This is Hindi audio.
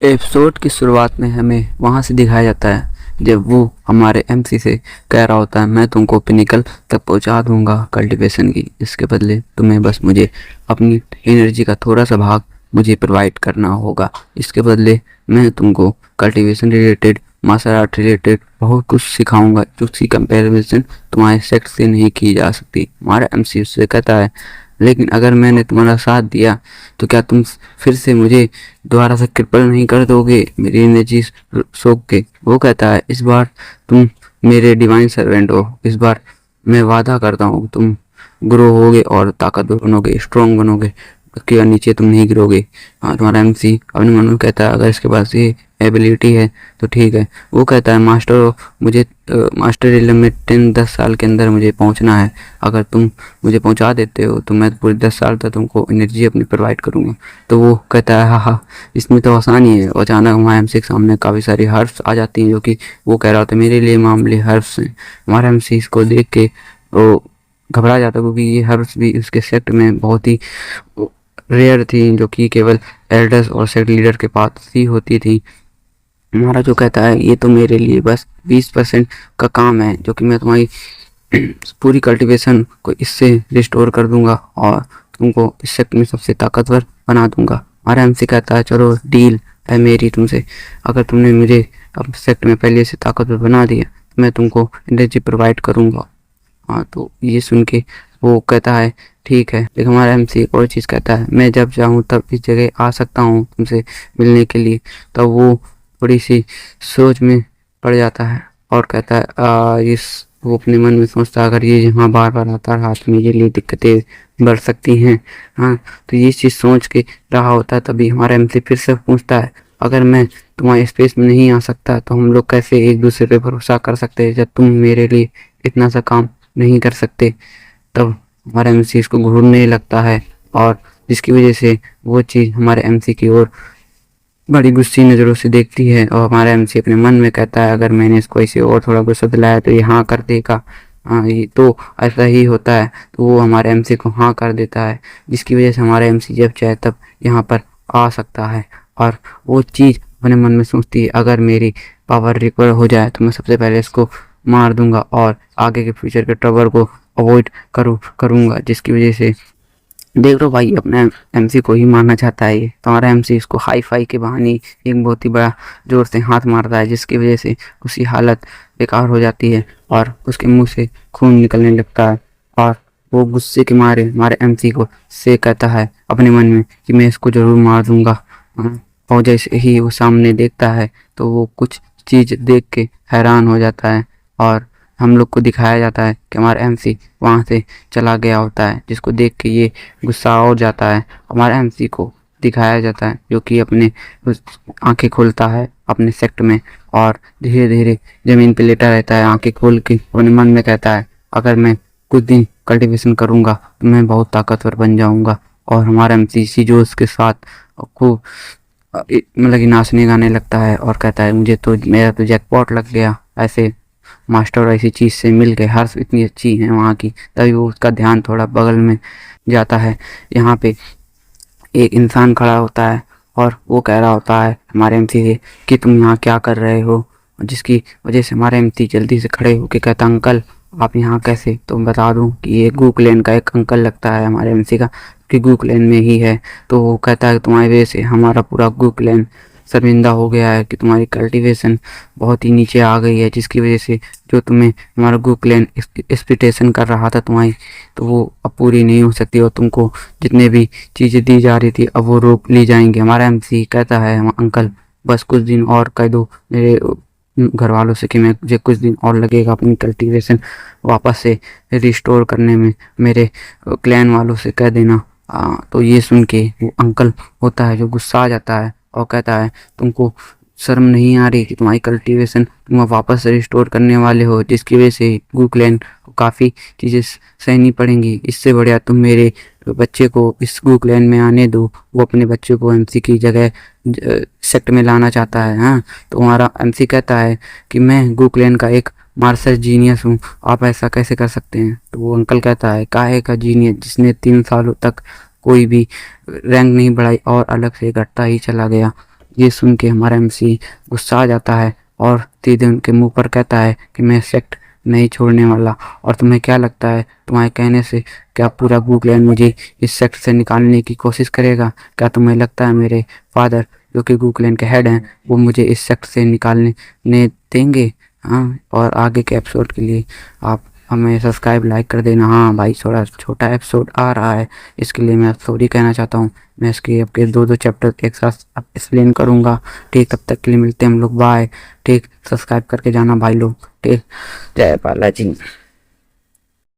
एपिसोड की शुरुआत में हमें वहां से दिखाया जाता है जब वो हमारे एमसी से कह रहा होता है, मैं तुमको पिनिकल तक पहुंचा दूंगा कल्टीवेशन की। इसके बदले तुम्हें बस मुझे अपनी एनर्जी का थोड़ा सा भाग मुझे प्रोवाइड करना होगा। इसके बदले मैं तुमको cultivation related, martial art related बहुत कुछ सिखाऊंगा जिसकी कंपैरिजन तुम्हारे सेक्स से नहीं की जा सकती। हमारा एमसी उससे कहता है, लेकिन अगर मैंने तुम्हारा साथ दिया तो क्या तुम फिर से मुझे दोबारा से क्रिपल नहीं कर दोगे मेरी एनर्जी सोख के। वो कहता है, इस बार तुम मेरे डिवाइन सर्वेंट हो, इस बार मैं वादा करता हूँ तुम ग्रो होगे और ताकतवर बनोगे, स्ट्रॉन्ग बनोगे, उसके नीचे तुम नहीं गिरोगे। हाँ, तुम्हारा एमसी अपने मन में कहता है, अगर इसके पास ये एबिलिटी है तो ठीक है। वो कहता है, मास्टर मुझे मास्टर रिलम में 10 साल के अंदर मुझे पहुंचना है। अगर तुम मुझे पहुंचा देते हो तो मैं पूरे 10 साल तक तुमको एनर्जी अपनी प्रोवाइड करूंगा। तो वो कहता है, हाँ हाँ इसमें तो आसानी है। अचानक हमारे एमसी के सामने काफ़ी सारी हर्ब्स आ जाती हैं जो कि वो कह रहा होता है मेरे लिए मामूली हर्ब्स हैं। हमारा एमसी इसको देख के वो घबरा जाता है क्योंकि ये हर्ब्स भी उसके सेक्ट में बहुत ही रेयर थी, जो कि केवल एल्डर्स और सेक्ट लीडर के पास ही होती थी। हमारा जो कहता है, ये तो मेरे लिए बस 20% का काम है जो कि मैं तुम्हारी पूरी कल्टीवेशन को इससे रिस्टोर कर दूंगा और तुमको इस सेक्ट में सबसे ताकतवर बना दूंगा। हमारा एमसी कहता है, चलो डील है मेरी तुमसे। अगर तुमने मुझे अब सेक्ट में पहले से ताकतवर बना दिया तो मैं तुमको एनर्जी प्रोवाइड करूंगा। हाँ, तो ये सुन के वो कहता है ठीक है। लेकिन हमारा एमसी और चीज़ कहता है, मैं जब चाहूँ तब इस जगह आ सकता हूँ तुमसे मिलने के लिए। तब वो थोड़ी सी सोच में पड़ जाता है और कहता है वो अपने मन में सोचता है, अगर ये यहाँ बार बार आता रहा तो मेरे लिए दिक्कतें बढ़ सकती हैं। हाँ, तो ये चीज़ सोच के रहा होता है। तभी हमारा एमसी फिर से पूछता है, अगर मैं तुम्हारे स्पेस में नहीं आ सकता तो हम लोग कैसे एक दूसरे पे भरोसा कर सकते हैं जब तुम मेरे लिए इतना सा काम नहीं कर सकते। तब हमारे एमसी इसको घूरने लगता है और जिसकी वजह से वो चीज़ हमारे एमसी की ओर बड़ी गुस्सी नज़रों से देखती है। और हमारा एमसी अपने मन में कहता है, अगर मैंने इसको ऐसे और थोड़ा गुस्सा दिलाया तो ये हाँ कर देगा। हाँ, ये तो ऐसा ही होता है। तो वो हमारे एमसी को हाँ कर देता है, जिसकी वजह से हमारा एमसी जब चाहे तब यहाँ पर आ सकता है। और वो चीज़ अपने मन में सोचती है, अगर मेरी पावर रिकवर हो जाए तो मैं सबसे पहले इसको मार दूंगा और आगे के फ्यूचर के ट्रबल को अवॉइड करूँगा। जिसकी वजह से देख लो भाई, अपने एमसी को ही मारना चाहता है ये। तो हमारा एमसी इसको हाई फाई के बहाने एक बहुत ही बड़ा जोर से हाथ मारता है, जिसकी वजह से उसकी हालत बेकार हो जाती है और उसके मुंह से खून निकलने लगता है। और वो गुस्से के मारे हमारे एमसी को से कहता है अपने मन में कि मैं इसको ज़रूर मार दूंगा। हाँ, और जैसे ही वो सामने देखता है तो वो कुछ चीज़ देख के हैरान हो जाता है और हम लोग को दिखाया जाता है कि हमारा एमसी वहाँ से चला गया होता है, जिसको देख के ये गुस्सा हो जाता है। हमारे एमसी को दिखाया जाता है जो कि अपने आंखें खोलता है अपने सेक्ट में और धीरे धीरे ज़मीन पे लेटा रहता है आंखें खोल के। अपने मन में कहता है, अगर मैं कुछ दिन कल्टीवेशन करूँगा तो मैं बहुत ताकतवर बन जाऊँगा। और हमारा एमसी इसी जोश के साथ खूब मतलब कि नाचने गाने लगता है और कहता है, मुझे तो मेरा तो जैकपॉट लग गया, ऐसे मास्टर ऐसी चीज़ से मिल गए, हर्ष इतनी अच्छी है वहाँ की। तभी वो उसका ध्यान थोड़ा बगल में जाता है। यहाँ पे एक इंसान खड़ा होता है और वो कह रहा होता है हमारे एमसी से कि तुम यहाँ क्या कर रहे हो। जिसकी वजह से हमारे एमसी जल्दी से खड़े होकर कहता, अंकल आप यहाँ कैसे। तो बता दूँ कि ये गूकलैंड का एक अंकल लगता है हमारे एमसी का, कि गूकलैंड में ही है। तो वो कहता है तुम्हारी वजह से हमारा पूरा गूकलैंड शर्मिंदा हो गया है कि तुम्हारी कल्टीवेशन बहुत ही नीचे आ गई है, जिसकी वजह से जो तुम्हें हमारा गूकलैंड एक्सपेक्टेशन कर रहा था तुम्हारी, तो वो अब पूरी नहीं हो सकती और तुमको जितने भी चीज़ें दी जा रही थी अब वो रोक ली जाएंगी। हमारा एमसी कहता है, अंकल बस कुछ दिन और कह दो मेरे घर वालों से कि मैं मुझे कुछ दिन और लगेगा अपनी कल्टीवेशन वापस से रिस्टोर करने में, मेरे क्लैन वालों से कह देना। तो ये सुन के वो अंकल होता है जो गुस्सा आ जाता है और कहता है, तुमको शर्म नहीं आ रही कि तुम्हारी कल्टीवेशन तुम वापस रिस्टोर करने वाले हो, जिसकी वजह से गूकलैंड को काफ़ी चीज़ें सहनी पड़ेंगी। इससे बढ़िया तुम मेरे बच्चे को इस गूकलैंड में आने दो। वो अपने बच्चे को एमसी की जगह सेक्ट में लाना चाहता है। हाँ, तो हमारा एमसी कहता है कि मैं गूकलैंड का एक मार्शल जीनियस हूँ, आप ऐसा कैसे कर सकते हैं। तो वो अंकल कहता है, काहे का जीनियस जिसने 3 सालों तक कोई भी रैंक नहीं बढ़ाई और अलग से घटता ही चला गया। ये सुन के हमारा एमसी गुस्सा आ जाता है और सीधे उनके मुंह पर कहता है कि मैं सेक्ट नहीं छोड़ने वाला। और तुम्हें क्या लगता है, तुम्हारे कहने से क्या पूरा गूगलैंड मुझे इस सेक्ट से निकालने की कोशिश करेगा? क्या तुम्हें लगता है मेरे फादर जो कि गूगलैंड के हेड हैं वो मुझे इस सेक्ट से निकालने देंगे? हाँ, और आगे के एपिसोड के लिए आप हमें सब्सक्राइब लाइक कर देना। हाँ भाई, थोड़ा छोटा एपिसोड आ रहा है, इसके लिए मैं सॉरी कहना चाहता हूँ। मैं इसके आपके दो चैप्टर एक साथ एक्सप्लेन करूँगा। ठीक, तब तक के लिए मिलते हैं हम लोग, बाय। ठीक, सब्सक्राइब करके जाना भाई लोग। ठीक, जय बालाजी।